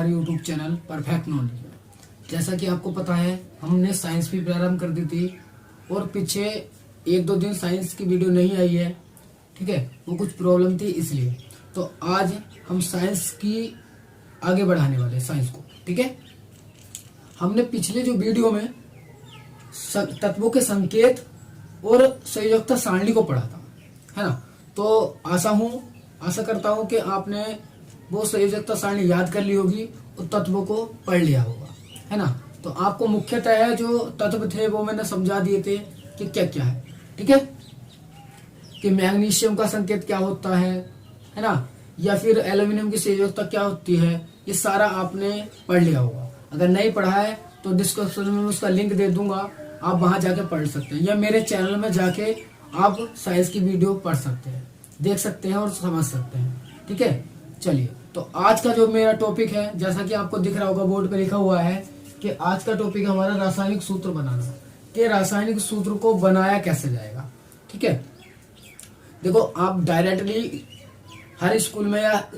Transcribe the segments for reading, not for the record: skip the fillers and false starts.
हमारे YouTube channel perfect knowledge में। जैसा कि आपको पता है, हमने साइंस भी प्रारंभ कर दी थी और पीछे 1-2 दिन साइंस की वीडियो नहीं आई है, ठीक है, वो कुछ प्रॉब्लम थी इसलिए। तो आज हम साइंस की आगे बढ़ाने वाले हैं साइंस को, ठीक है। हमने पिछले जो वीडियो में तत्वों के संकेत और संयोजकता सारणी को पढ़ा था, है ना। तो आशा करता हूं कि आपने वो संयोजकता सारणी याद कर ली होगी और तत्वों को पढ़ लिया होगा, है ना। तो आपको मुख्यतः है जो तत्व थे वो मैंने समझा दिए थे कि क्या क्या है, ठीक है। कि मैग्नीशियम का संकेत क्या होता है ना, या फिर एल्यूमिनियम की संयोजकता क्या होती है, ये सारा आपने पढ़ लिया होगा। अगर नहीं पढ़ा है तो डिस्क्रिप्शन में उसका लिंक दे दूंगा, आप वहां जाके पढ़ सकते हैं, या मेरे चैनल में जाके आप साइंस की वीडियो पढ़ सकते हैं, देख सकते हैं और समझ सकते हैं, ठीक है। चलिए, तो आज का जो मेरा टॉपिक है, जैसा कि आपको दिख रहा होगा बोर्ड पे लिखा हुआ है कि आज का टॉपिक हमारा रासायनिक सूत्र बनाना, कि रासायनिक सूत्र को बनाया कैसे जाएगा, ठीक है। देखो, आप डायरेक्टली हर स्कूल में या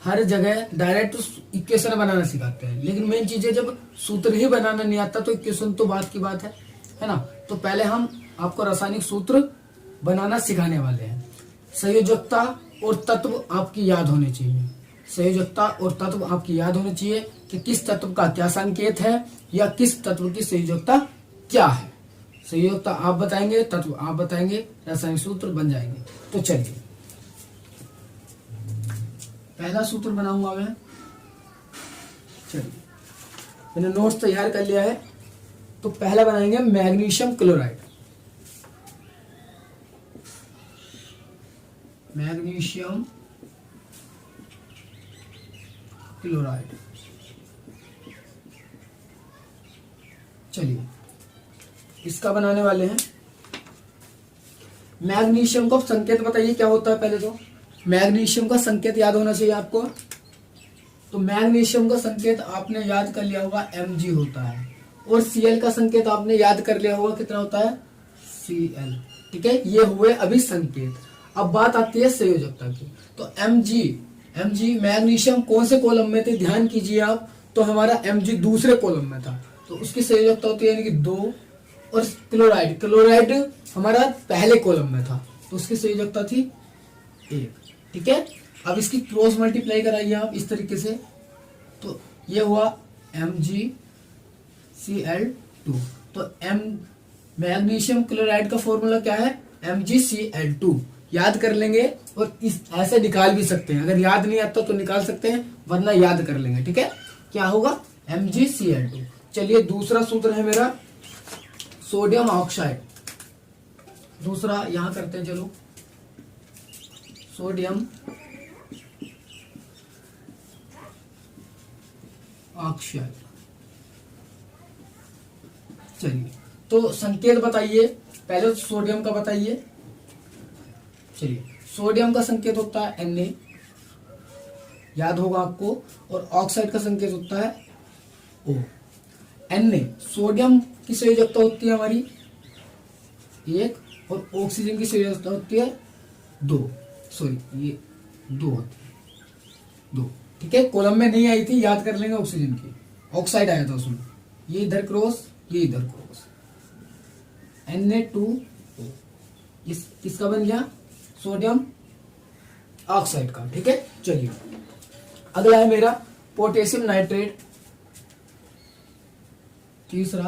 हर जगह डायरेक्ट इक्वेशन बनाना सिखाते हैं, लेकिन मेन चीज है जब सूत्र ही बनाना नहीं आता तो इक्वेशन तो बात की बात है ना। तो पहले हम आपको रासायनिक सूत्र बनाना सिखाने वाले हैं। संयोजकता और तत्व आपकी याद होने चाहिए, संयोजकता और तत्व आपकी याद होने चाहिए कि किस तत्व का क्या संकेत है या किस तत्व की संयोजकता क्या है। संयोजकता आप बताएंगे, तत्व आप बताएंगे, रासायनिक सूत्र बन जाएंगे। तो चलिए, पहला सूत्र बनाऊंगा मैं। चलिए, मैंने नोट्स तैयार कर लिया है। तो पहला बनाएंगे मैग्नीशियम क्लोराइड। Magnesium chloride. चलिए, इसका बनाने वाले हैं। मैग्नीशियम का संकेत बताइए क्या होता है। पहले तो मैग्नीशियम का संकेत याद होना चाहिए आपको। तो मैग्नीशियम का संकेत आपने याद कर लिया होगा, Mg होता है, और Cl का संकेत आपने याद कर लिया होगा, कितना होता है, Cl, ठीक है। ये हुए अभी संकेत। अब बात आती है संयोजकता की। तो Mg मैग्नीशियम कौन से कॉलम में थे, ध्यान कीजिए आप। तो हमारा Mg दूसरे कॉलम में था, तो उसकी संयोजकता होती है यानी कि 2। और क्लोराइड हमारा पहले कॉलम में था, तो उसकी संयोजकता थी 1, ठीक है। अब इसकी क्रॉस मल्टीप्लाई कराइए आप इस तरीके से, तो ये हुआ MgCl2। तो मैग्नीशियम क्लोराइड का फॉर्मूला क्या है, MgCl2। याद कर लेंगे और इस ऐसे निकाल भी सकते हैं, अगर याद नहीं आता तो निकाल सकते हैं, वरना याद कर लेंगे, ठीक है। क्या होगा, MgCl2। चलिए, दूसरा सूत्र है मेरा सोडियम ऑक्साइड। दूसरा यहां करते हैं, चलो, सोडियम ऑक्साइड। चलिए, तो संकेत बताइए, पहले तो सोडियम का बताइए। चलिए, सोडियम का संकेत होता है Na, याद होगा आपको, और ऑक्साइड का संकेत होता है O। Na सोडियम की संयोजकता होती है हमारी 1, और ऑक्सीजन की संयोजकता होती है 2। सॉरी, ये 2 होती है, 2, ठीक है। कॉलम में नहीं आई थी, याद कर लेंगे। ऑक्सीजन की ऑक्साइड आया था उसमें, ये इधर क्रॉस, ये इधर क्रॉस, Na2O। इस किसका बन गया, सोडियम ऑक्साइड का, ठीक है। चलिए, अगला है मेरा पोटेशियम नाइट्रेट। तीसरा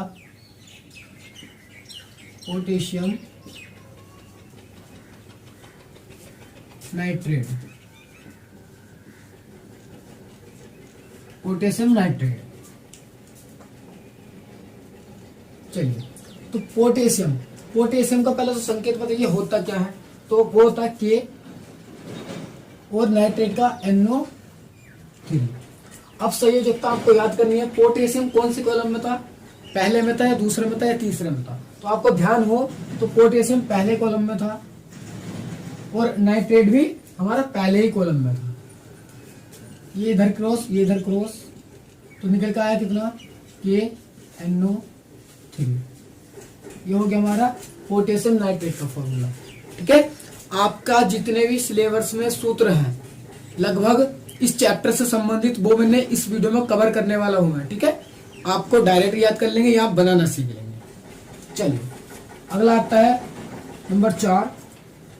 पोटेशियम नाइट्रेट। Potassium nitrate. चलिए, तो पोटेशियम का पहले तो संकेत बताइए होता क्या है। तो वो होता है K और नाइट्रेट का NO3। अब संयोजकता आपको याद करनी है। पोटेशियम कौन सी कॉलम में था, पहले में था या दूसरे में था या तीसरे में था। तो आपको ध्यान हो तो पोटेशियम पहले कॉलम में था और नाइट्रेट भी हमारा पहले ही कॉलम में था। ये इधर क्रॉस, ये इधर क्रॉस, तो निकल का आया कितना, KNO3। ये हो गया हमारा पोटेशियम नाइट्रेट का फॉर्मूला, ठीक है। आपका जितने भी सिलेबस में सूत्र हैं लगभग इस चैप्टर से संबंधित वो मैंने इस वीडियो में कवर करने वाला हूं मैं, ठीक है। आपको डायरेक्ट याद कर लेंगे या आप बनाना सीख लेंगे। चलिए अगला आता है नंबर 4।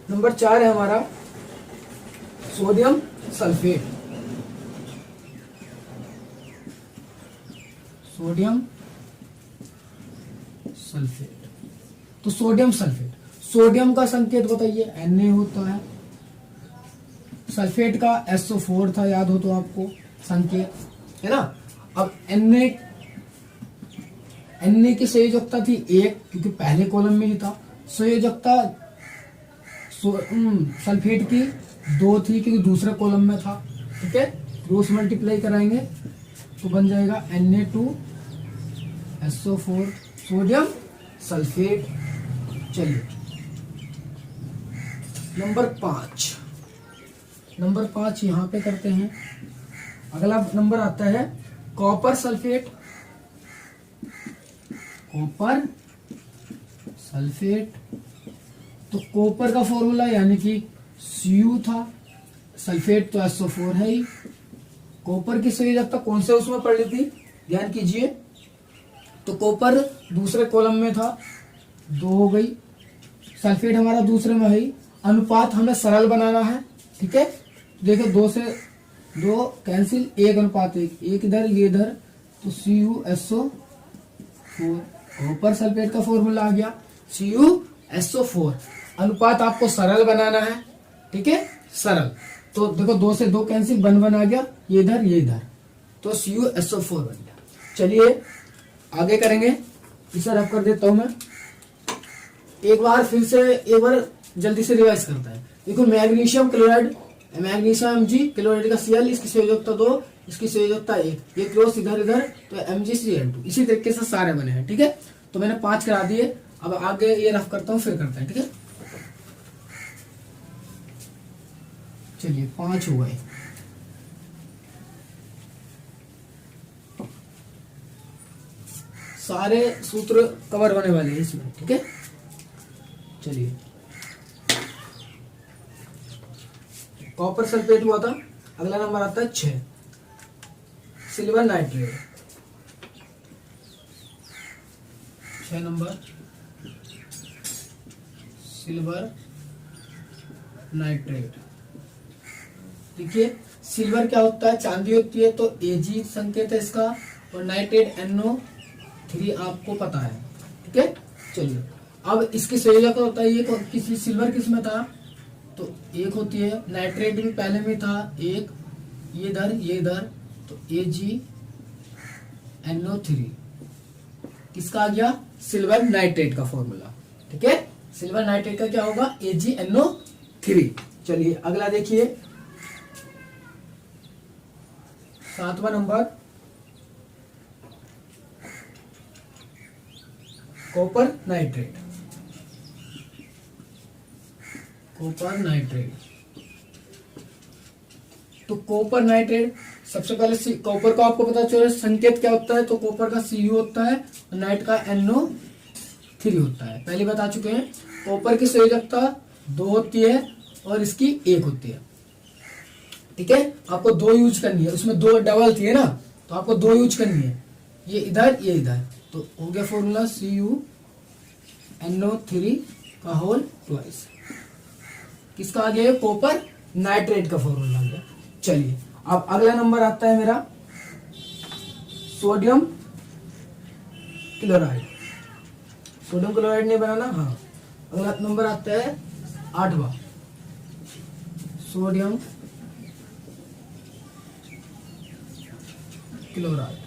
नंबर 4 है हमारा सोडियम सल्फेट। सोडियम सल्फेट, तो सोडियम सल्फेट, सोडियम का संकेत बताइए Na होता है, सल्फेट का SO4 था, याद हो तो आपको संकेत, है ना। अब Na की संयोजकता थी 1, क्योंकि पहले कॉलम में ही था। संयोजकता सल्फेट की 2 थी, क्योंकि दूसरे कॉलम में था, ठीक है। क्रॉस मल्टीप्लाई कराएंगे तो बन जाएगा Na2SO4 सोडियम सल्फेट। चलिए नंबर 5 यहां पे करते हैं। अगला नंबर आता है कॉपर सल्फेट। कॉपर सल्फेट, तो कॉपर का फॉर्मूला यानी कि Cu था, सल्फेट तो SO4 है ही। कॉपर की संयोजकता कौन से उसमें पढ़ ली थी, ध्यान कीजिए। तो कॉपर दूसरे कॉलम में था, 2 हो गई। सल्फेट हमारा दूसरे में है। अनुपात हमें सरल बनाना है, ठीक है। देखो 2 से 2 कैंसिल, 1:1, एक इधर ये इधर, तो CuSO4। कॉपर सल्फेट का फॉर्मूला आ गया CuSO4। अनुपात आपको सरल बनाना है, ठीक है, सरल। तो देखो 2 से 2 कैंसिल, 1 आ गया, ये इधर, तो CuSO4 बन गया। चलिए आगे करेंगे, इसे रफ कर देता हूं मैं। एक बार जल्दी से रिवाइज करता है। देखो magnesium chloride, magnesium Mg, chloride का Cl, इसकी संयोजकता 2, इसकी संयोजकता 1, ये क्रॉस इधर तो MgCl2। इसी तरीके से सारे बने हैं, ठीक है। तो मैंने 5 करा दिए, अब आगे ये रफ करता हूं, फिर करते हैं, ठीक है। चलिए 5 हो गए। सारे सूत्र कवर होने वाले हैं इसमें, ठीक है। चलिए कॉपर सल्फेट हुआ था। अगला नंबर आता है 6, silver nitrate. 6 number silver nitrate. देखिए सिल्वर क्या होता है, चांदी होती है, तो Ag संकेत है इसका, और नाइट्रेट NO3 आपको पता है, ठीक है। चलिए अब इसकी संयोजक होता है, ये किसी सिल्वर किस में था, तो 1 होती है। नाइट्रेट भी पहले में था 1, ये इधर, तो AgNO3 किसका आ गया, सिल्वर नाइट्रेट का फॉर्मूला, ठीक है। सिल्वर नाइट्रेट का क्या होगा, AgNO3। चलिए अगला देखिए 7वां नंबर कॉपर नाइट्रेट। कॉपर नाइट्रेट, तो कॉपर नाइट्रेट सबसे पहले कॉपर का आपको पता चले संकेत क्या होता है, तो कॉपर का Cu होता है और नाइट का NO3 होता है, पहले बता चुके हैं। कॉपर की संयोजकता 2 होती है और इसकी 1 होती है, ठीक है। आपको 2 यूज करनी है, उसमें 2 डबल थी है ना, तो आपको 2 यूज करनी है, ये इधर, तो हो गया फॉर्मूला CuNO3 का होल ट्वाइस। किसका आ गया, कॉपर नाइट्रेट का फॉर्मूला आ गया। चलिए अब अगला नंबर आता है मेरा सोडियम क्लोराइड। सोडियम क्लोराइड नहीं बनाना, हाँ। अगला नंबर आता है 8वां सोडियम क्लोराइड।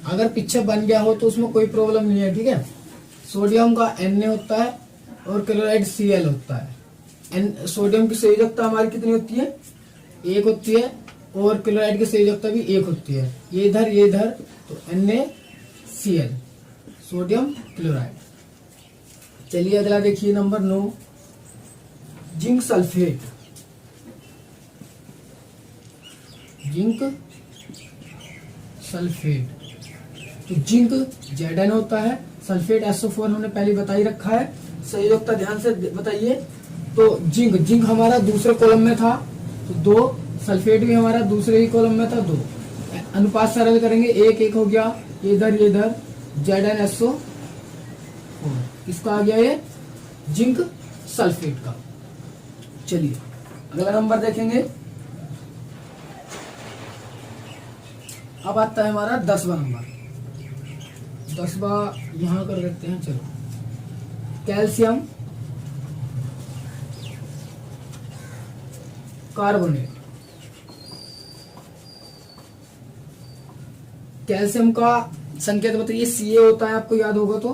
अगर पीछे बन गया हो तो उसमें कोई प्रॉब्लम नहीं है, ठीक है। सोडियम का Na होता है और क्लोराइड Cl होता है। सोडियम की संयोजकता हमारी कितनी होती है, 1 होती है, और क्लोराइड की संयोजकता भी 1 होती है, ये इधर, तो NaCl सोडियम क्लोराइड। चलिए अगला देखिए number 9 zinc sulphate. Zinc sulphate, तो जिंक Zn होता है, सल्फेट SO4 हमने पहले बता ही रखा है। संयोजकता ध्यान से बताइए, तो जिंक हमारा दूसरे कॉलम में था, तो 2 सल्फेट भी हमारा दूसरे ही कॉलम में था 2। अनुपात सरल करेंगे 1-1 हो गया, इधर इधर ZnSO4। किसका आ गया ये? जिंक सल्फेट का। चलिए अगला नंबर देखेंगे। अब आता है हमारा 10वां नंबर। 10वां यहां कर देते हैं। चलो, कैल्शियम कार्बोनेट। कैल्शियम का संकेत बताइए। Ca होता है, आपको याद होगा तो।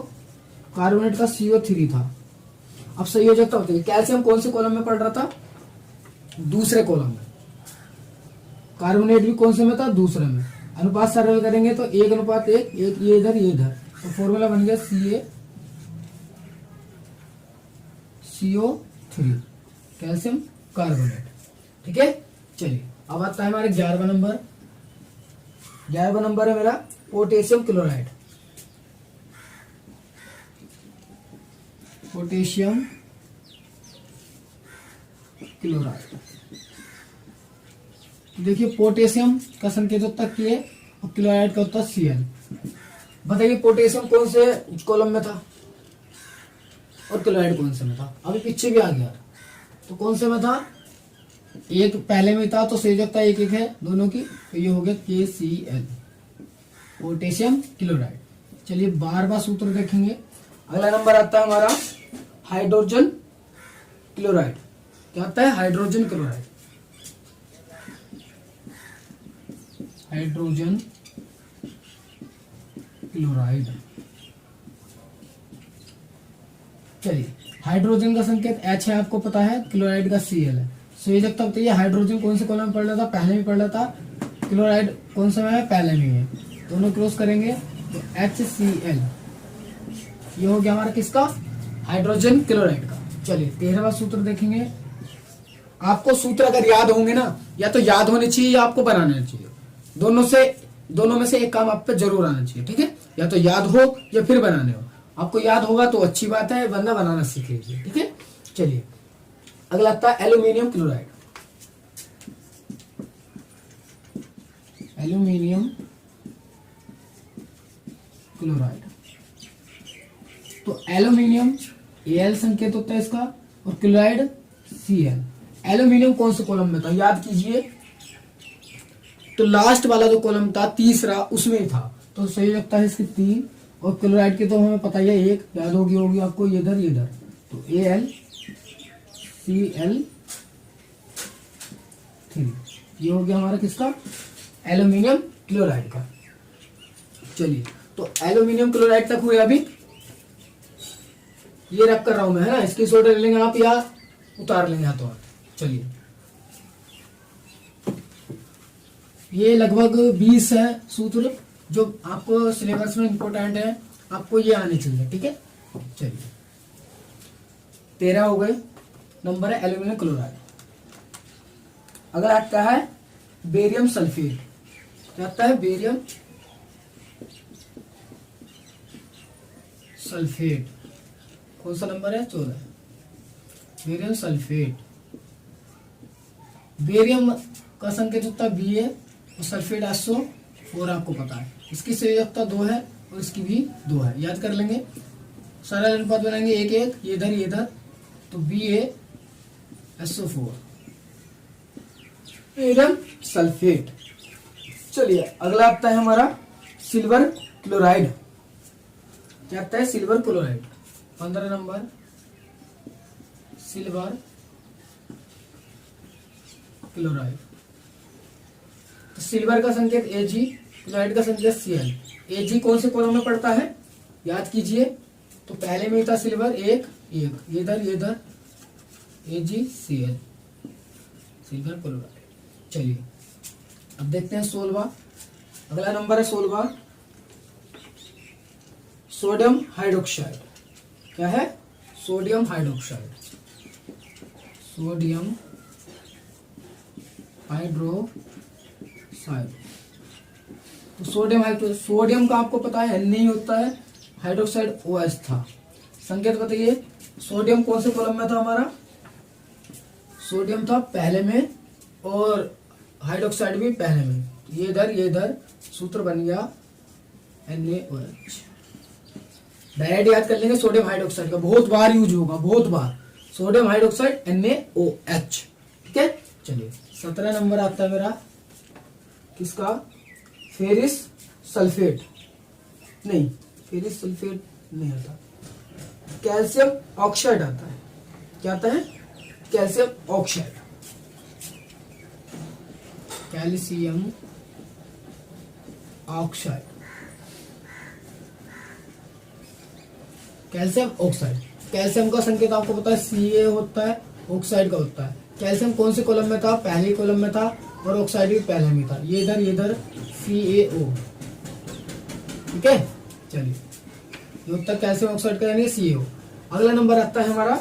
कार्बोनेट का CO3 था। अब संयोजकता बताइए। कैल्शियम कौन से कॉलम में पढ़ रहा था? दूसरे कॉलम में। कार्बोनेट भी कौन से में था? दूसरे में। अनुपात सरल करेंगे तो 1:1, एक ये इधर ये इधर, तो फॉर्मूला बन गया CaCO3, कैल्शियम कार्बोनेट। ठीक है। चलिए अब आता है हमारे 11वां नंबर। 11वां नंबर है मेरा पोटेशियम क्लोराइड। Potassium chloride. देखिए पोटेशियम का संकेत होता है K और क्लोराइड का होता है Cl। बताइए पोटेशियम कौन से कॉलम में था और क्लोराइड कौन से में था? अभी पीछे भी आ गया, तो कौन से में था? एक पहले में था, तो संयोजकता 1-1 है दोनों की, तो ये हो गया KCl, पोटेशियम क्लोराइड। चलिए 12वां सूत्र देखेंगे। अगला नंबर आता है हमारा हाइड्रोजन क्लोराइड। क्या आता है? Hydrogen chloride. Hydrogen chloride. चलिए हाइड्रोजन का संकेत H है, आपको पता है। क्लोराइड का Cl है। संयोजकता बताइए। हाइड्रोजन कौन से कॉलम में पढ़ रहा था? पहले में पढ़ रहा था। क्लोराइड कौन सा में है? पहले में है। दोनों क्रॉस करेंगे तो HCl। ये हो गया हमारा किसका? हाइड्रोजन क्लोराइड का। चलिए 13वां सूत्र देखेंगे। आपको सूत्र अगर याद होंगे ना, या तो याद होने चाहिए या आपको बनाना चाहिए। दोनों में से एक काम आप पे जरूर आना चाहिए। ठीक है, या तो याद हो या फिर बनाने हो। आपको याद होगा तो अच्छी बात है, वरना बनाना सीख लीजिए। ठीक है। चलिए अगला आता है एल्यूमिनियम क्लोराइड। Aluminium chloride. तो एल्यूमिनियम Al संकेत होता है इसका, और क्लोराइड Cl। एल्यूमिनियम कौन से कॉलम में था? याद कीजिए। तो लास्ट वाला जो कॉलम था तीसरा, उसमें था, तो सही लगता है इसकी 3। और क्लोराइड की तो हमें पता ही है 1, याद होगी आपको, इधर इधर, तो AlCl3। ये हो गया हमारा किसका? एल्यूमिनियम क्लोराइड का। चलिए तो एल्यूमिनियम क्लोराइड तक हुए। अभी ये रख कर रहा हूं मैं, है ना। इसकी शॉट ले लेंगे आप या उतार लेंगे हाथों हाथ। चलिए ये लगभग 20 है सूत्र जो आपको सिलेबस में इंपॉर्टेंट है, आपको ये आने चाहिए। ठीक है। चलिए 13 हो गए नंबर है एल्यूमिनियम क्लोराइड। अगला आता है बेरियम सल्फेट। क्या आता है? Barium sulphate. कौन सा नंबर है? 14। Barium sulphate. बेरियम का संकेत होता है Ba और सल्फेट SO4, आपको पता है। इसकी संयोजकता 2 है और इसकी भी 2 है, याद कर लेंगे। सारा अनुपात बनाएंगे 1-1, ये इधर ये इधर, तो BaSO4 बेरियम सल्फेट। चलिए अगला आता है हमारा सिल्वर क्लोराइड। क्या आता है? Silver chloride. 15 number silver chloride. तो सिल्वर का संकेत Ag, क्लोराइड का संकेत Cl। Ag कौन से कॉलम में पड़ता है? याद कीजिए। तो पहले में ही था सिल्वर 1-1, ये इधर ये इधर, AgCl, सिल्वर क्लोराइड। चलिए अब देखते हैं 16वां। अगला नंबर है 16वां सोडियम हाइड्रोक्साइड। क्या है? Sodium hydroxide. Sodium hydroxide. तो सोडियम का आपको पता है नहीं होता है, हाइड्रोक्साइड OH था। संकेत बताइए। सोडियम कौन से कॉलम में था हमारा? सोडियम था पहले में, और हाइड्रोक्साइड भी पहले में, ये इधर सूत्र बन गया NaOH। डायरेक्ट याद कर लेंगे सोडियम हाइड्रोक्साइड का, बहुत बार यूज होगा, बहुत बार, सोडियम हाइड्रोक्साइड NaOH। ठीक है, चलिए 17 नंबर आता है मेरा किसका, फेरिस सल्फेट, नहीं फेरिस सल्फेट नहीं आता, कैल्शियम ऑक्साइड आता है। क्या आता है, calcium oxide, calcium oxide, calcium oxide. Calcium का संकेत आपको पता है Ca होता है, ऑक्साइड का होता है। कैल्शियम कौन से कॉलम में था, पहले कॉलम में था, और ऑक्साइड भी पहले में था, ये इधर CaO। ठीक है, चलिए ये होता है कैल्शियम ऑक्साइड का यानी CaO। अगला नंबर आता है हमारा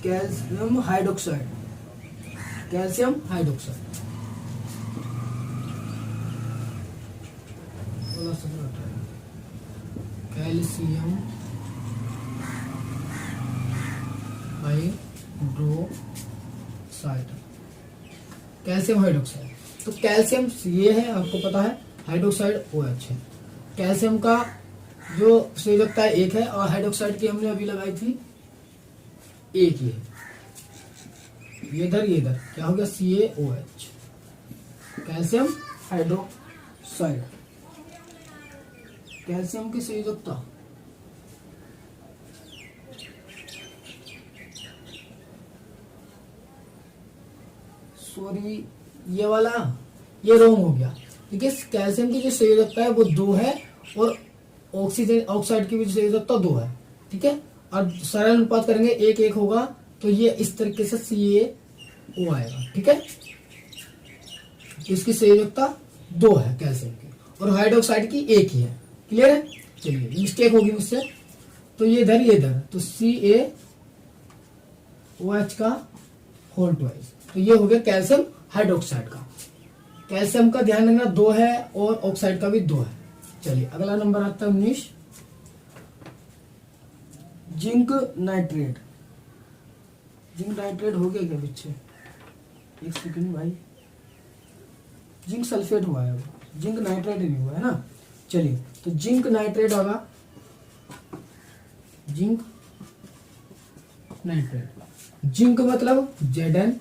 calcium hydroxide, calcium hydroxide, calcium hydroxide, calcium hydroxide. तो कैल्शियम ये है आपको पता है, हाइड्रोक्साइड OH है। कैल्शियम का जो संयोजकता है एक है, और हाइड्रोक्साइड की हमने अभी लगाई थी एक ही है, ये इधर क्या हो गया CaOH, कैल्शियम हाइड्रोक्साइड। कैल्शियम की संयोजकता सॉरी ये वाला, ये रॉन्ग हो गया। देखिए कैल्शियम की जो संयोजकता है वो 2 है, और ऑक्सीजन ऑक्साइड की भी संयोजकता 2 है। ठीक है, और सरल अनुपात करेंगे 1-1 होगा, तो ये इस तरीके से CaO आएगा। ठीक है, इसकी संयोजकता 2 है कैल्शियम की, और हाइड्रोक्साइड की 1 ही है। क्लियर है, चलिए मिस्टेक होगी मुझसे, तो ये इधर तो CaOH का होल ट्वाइस, तो ये हो गया कैल्शियम हाइड्रोक्साइड का। कैल्शियम का ध्यान रखना 2 है, और ऑक्साइड का भी 2 है। चलिए अगला नंबर आता है 19, जिंक नाइट्रेट। जिंक नाइट्रेट हो गया क्या पीछे, एक सेकंड भाई, जिंक सल्फेट हुआ है, जिंक नाइट्रेट नहीं हुआ है ना। चलिए तो जिंक नाइट्रेट होगा, जिंक नाइट्रेट, जिंक मतलब Zn,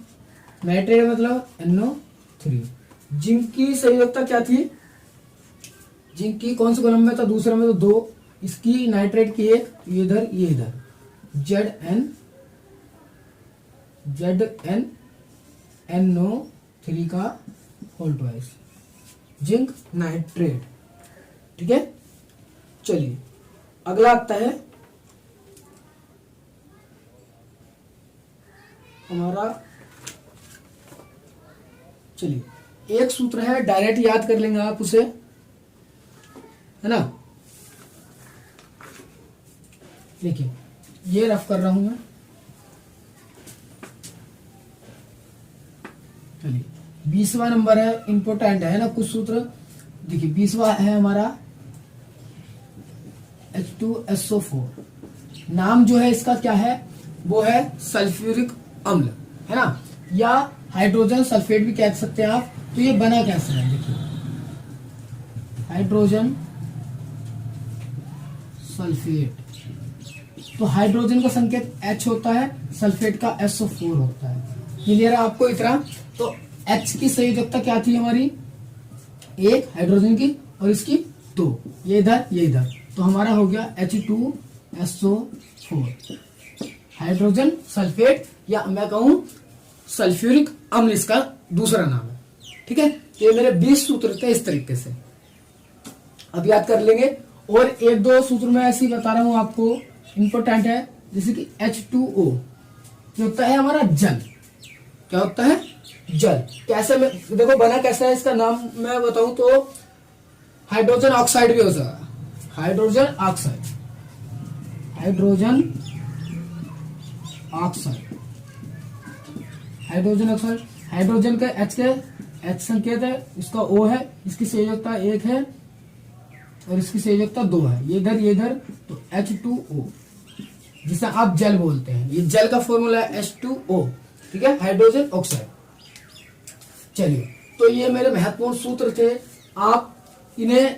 नाइट्रेट मतलब NO3। जिंक की संयोजकता क्या थी, जिंक की कौन से कॉलम में था, दूसरे में तो 2, इसकी नाइट्रेट की 1, ये इधर ZnNO3 का होल ट्वाइस, जिंक नाइट्रेट। ठीक है, चलिए अगला आता है हमारा, चलिए एक सूत्र है, डायरेक्ट याद कर लेंगे आप उसे, है ना। देखिए ये रफ कर रहा हूं मैं, चलिए 20वां नंबर है, इंपोर्टेंट है ना कुछ सूत्र। देखिए 20वां है हमारा H2SO4, नाम जो है इसका क्या है, वो है सल्फ्यूरिक अम्ल, है ना, या हाइड्रोजन सल्फेट भी कह सकते हैं आप। तो ये बना कैसे है, देखिए हाइड्रोजन सल्फेट, तो हाइड्रोजन का संकेत H होता है, सल्फेट का SO4 होता है। क्लियर है आपको इतना। तो H की संयोजकता क्या थी हमारी, 1 हाइड्रोजन की, और इसकी 2, ये इधर, तो हमारा हो गया H2SO4, हाइड्रोजन सल्फेट, या मैं कहूं सल्फ्यूरिक अम्ल इसका दूसरा नाम है। ठीक है, ये मेरे 20 सूत्र थे इस तरीके से, अब याद कर लेंगे। और 1-2 सूत्र मैं ऐसे ही बता रहा हूं आपको, इंपॉर्टेंट है, जैसे कि H2O जो होता है हमारा जल, क्या होता है जल। कैसे में देखो बना कैसा है, इसका नाम मैं बताऊं तो हाइड्रोजन ऑक्साइड भी हो सकता है, hydrogen oxide, hydrogen oxide, hydrogen oxide. Hydrogen का H संकेत है, इसका O है, इसकी संयोजकता 1 है, और इसकी संयोजकता 2 है, ये इधर तो H2O, जिसे आप जल बोलते हैं। ये जल का फॉर्मूला है H2O, ठीक है, हाइड्रोजन ऑक्साइड। चलिए, तो ये मेरे महत्वपूर्ण सूत्र थे। आप इन्हें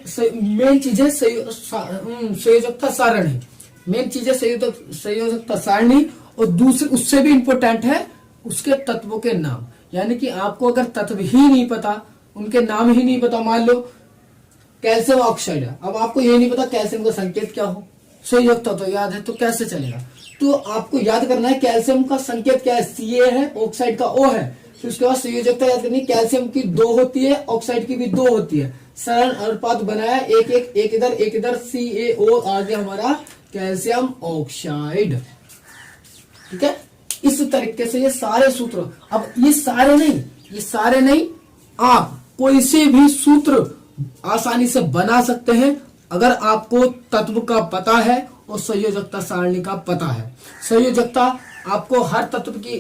मेन चीजें संयोजकता सारणी, मेन चीजें संयोजकता सारणी, और दूसरी उससे भी इंपॉर्टेंट है उसके तत्वों के नाम। यानी कि आपको अगर तत्व ही नहीं पता, उनके नाम ही नहीं पता, मान लो कैल्शियम ऑक्साइड है, अब आपको ये नहीं पता कैल्शियम का संकेत क्या हो, संयोजकता तो याद है तो कैसे चलेगा। तो आपको याद करना है कैल्शियम का संकेत क्या है, Ca है, ऑक्साइड का O है। फिर उसके बाद संयोजकता याद करनी, कैल्शियम की 2 होती है, ऑक्साइड की भी 2 होती है। सरल अनुपात बनाया, एक इधर एक इधर, CaO आ गया हमारा कैल्शियम ऑक्साइड, ठीक है। इस तरीके से ये सारे सूत्र, अब ये सारे नहीं, आप कोई से भी सूत्र आसानी से बना सकते हैं अगर आपको तत्व का पता है और संयोजकता सारणी का पता है। संयोजकता आपको हर तत्व की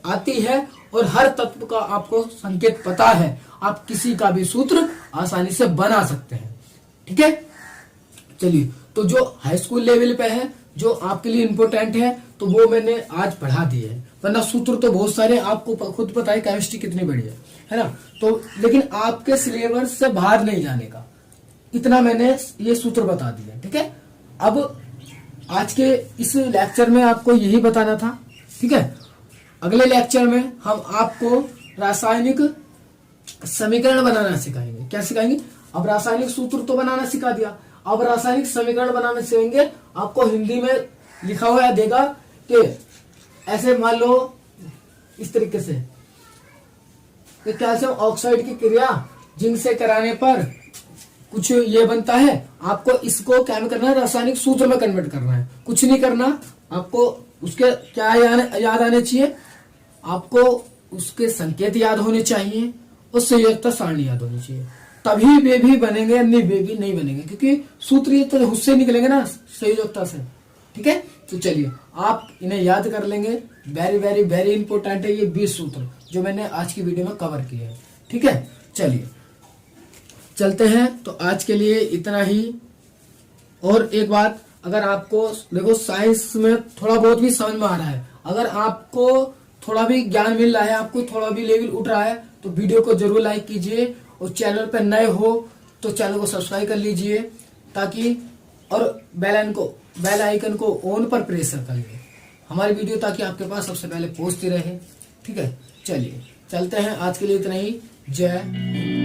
आती है और हर तत्व का आपको संकेत पता है, आप किसी का भी सूत्र आसानी से बना सकते हैं, ठीक है। चलिए, तो जो हाई स्कूल लेवल पे है, जो आपके लिए इम्पोर्टेंट है, तो वो मैंने आज पढ़ा दिए है। वरना सूत्र तो बहुत सारे, आपको खुद पता है केमिस्ट्री कितनी बड़ी है ना। तो लेकिन आपके सिलेबस से बाहर नहीं जाने का, इतना मैंने ये सूत्र बता दिया, ठीक है। अब आज के इस लेक्चर में आपको यही बताना था, ठीक है। अगले लेक्चर में हम आपको रासायनिक समीकरण बनाना सिखाएंगे। क्या सिखाएंगे? अब रासायनिक सूत्र तो बनाना सिखा दिया, अब रासायनिक समीकरण बनाना सिखाएंगे। आपको हिंदी में लिखा हुआ देगा कि ऐसे मान लो इस तरीके से कि कैल्शियम ऑक्साइड की क्रिया जिंक से कराने पर कुछ ये बनता है। आपको इसको क्या करना है, रासायनिक सूत्र में कन्वर्ट करना है, कुछ नहीं करना। आपको उसके क्या याद आने चाहिए, आपको उसके संकेत याद होने चाहिए और संयोजकता सारणी याद होनी चाहिए, तभी वे भी बनेंगे, नहीं वे भी नहीं बनेंगे, क्योंकि सूत्र ये तो उससे निकलेंगे ना, संयोजकता से, ठीक है। तो चलिए, आप इन्हें याद कर लेंगे। वेरी वेरी वेरी इंपॉर्टेंट है ये 20 सूत्र जो मैंने आज की वीडियो में कवर किए हैं, ठीक है। चलिए चलते हैं, तो आज के लिए इतना ही। और एक बात, अगर आपको देखो साइंस में थोड़ा बहुत भी समझ में आ रहा है, अगर आपको थोड़ा भी ज्ञान मिल रहा है, आपको थोड़ा भी लेवल उठ रहा है, तो वीडियो को जरूर लाइक कीजिए, और चैनल पर नए हो तो चैनल को सब्सक्राइब कर लीजिए, ताकि और बेल आइकन को ऑन पर प्रेस कर लीजिए हमारी वीडियो, ताकि आपके पास सबसे पहले पहुंचती रहे, ठीक है। चलिए चलते हैं, आज के लिए इतना ही। जय